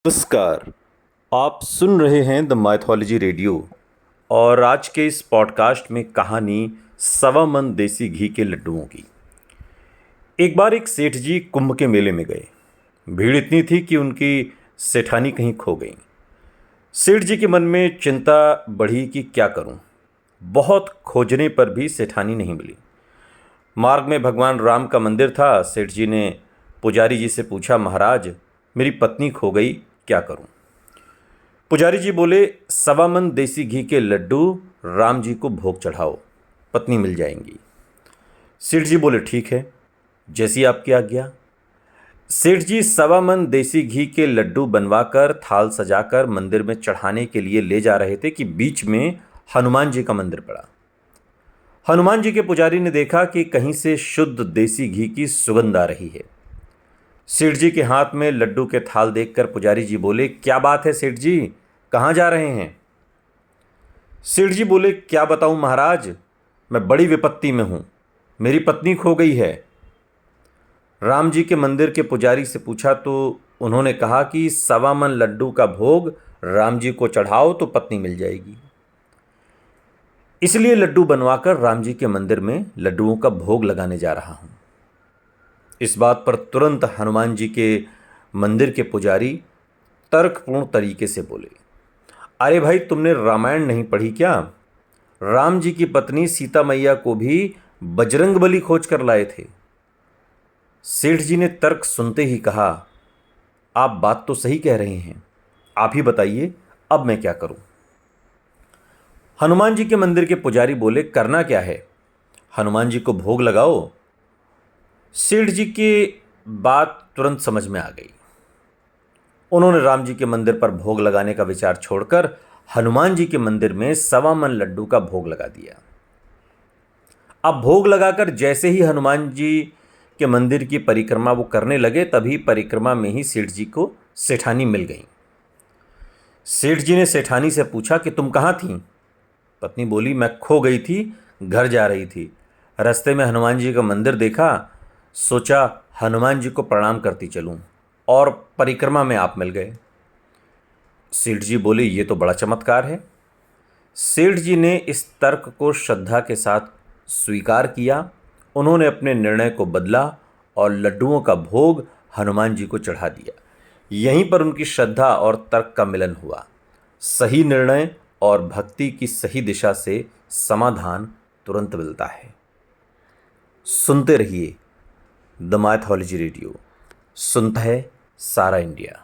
नमस्कार। आप सुन रहे हैं द माइथोलॉजी रेडियो और आज के इस पॉडकास्ट में कहानी सवा मन देसी घी के लड्डुओं की। एक बार एक सेठ जी कुंभ के मेले में गए। भीड़ इतनी थी कि उनकी सेठानी कहीं खो गई। सेठ जी के मन में चिंता बढ़ी कि क्या करूं। बहुत खोजने पर भी सेठानी नहीं मिली। मार्ग में भगवान राम का मंदिर था। सेठ जी ने पुजारी जी से पूछा, महाराज मेरी पत्नी खो गई, क्या करूं? पुजारी जी बोले, सवा मन देसी घी के लड्डू राम जी को भोग चढ़ाओ, पत्नी मिल जाएंगी। सेठ जी बोले, ठीक है, जैसी आपकी आज्ञा। सेठ जी सवा मन देसी घी के लड्डू बनवाकर थाल सजाकर मंदिर में चढ़ाने के लिए ले जा रहे थे कि बीच में हनुमान जी का मंदिर पड़ा। हनुमान जी के पुजारी ने देखा कि कहीं से शुद्ध देसी घी की सुगंध आ रही है। सेठ जी के हाथ में लड्डू के थाल देखकर पुजारी जी बोले, क्या बात है सेठ जी, कहाँ जा रहे हैं? सेठ जी बोले, क्या बताऊं महाराज, मैं बड़ी विपत्ति में हूं, मेरी पत्नी खो गई है। राम जी के मंदिर के पुजारी से पूछा तो उन्होंने कहा कि सवा मन लड्डू का भोग राम जी को चढ़ाओ तो पत्नी मिल जाएगी। इसलिए लड्डू बनवाकर राम जी के मंदिर में लड्डुओं का भोग लगाने जा रहा हूं। इस बात पर तुरंत हनुमान जी के मंदिर के पुजारी तर्कपूर्ण तरीके से बोले, अरे भाई, तुमने रामायण नहीं पढ़ी क्या? राम जी की पत्नी सीता मैया को भी बजरंगबली खोज कर लाए थे। सेठ जी ने तर्क सुनते ही कहा, आप बात तो सही कह रहे हैं, आप ही बताइए अब मैं क्या करूं? हनुमान जी के मंदिर के पुजारी बोले, करना क्या है, हनुमान जी को भोग लगाओ। सेठ जी की बात तुरंत समझ में आ गई। उन्होंने राम जी के मंदिर पर भोग लगाने का विचार छोड़कर हनुमान जी के मंदिर में सवा मन लड्डू का भोग लगा दिया। अब भोग लगाकर जैसे ही हनुमान जी के मंदिर की परिक्रमा वो करने लगे, तभी परिक्रमा में ही सेठ जी को सेठानी मिल गई। सेठ जी ने सेठानी से पूछा कि तुम कहाँ थी? पत्नी बोली, मैं खो गई थी, घर जा रही थी, रास्ते में हनुमान जी का मंदिर देखा, सोचा हनुमान जी को प्रणाम करती चलूं और परिक्रमा में आप मिल गए। सेठ जी बोले, ये तो बड़ा चमत्कार है। सेठ जी ने इस तर्क को श्रद्धा के साथ स्वीकार किया। उन्होंने अपने निर्णय को बदला और लड्डुओं का भोग हनुमान जी को चढ़ा दिया। यहीं पर उनकी श्रद्धा और तर्क का मिलन हुआ। सही निर्णय और भक्ति की सही दिशा से समाधान तुरंत मिलता है। सुनते रहिए द माइथोलॉजी रेडियो, सुनता है सारा इंडिया।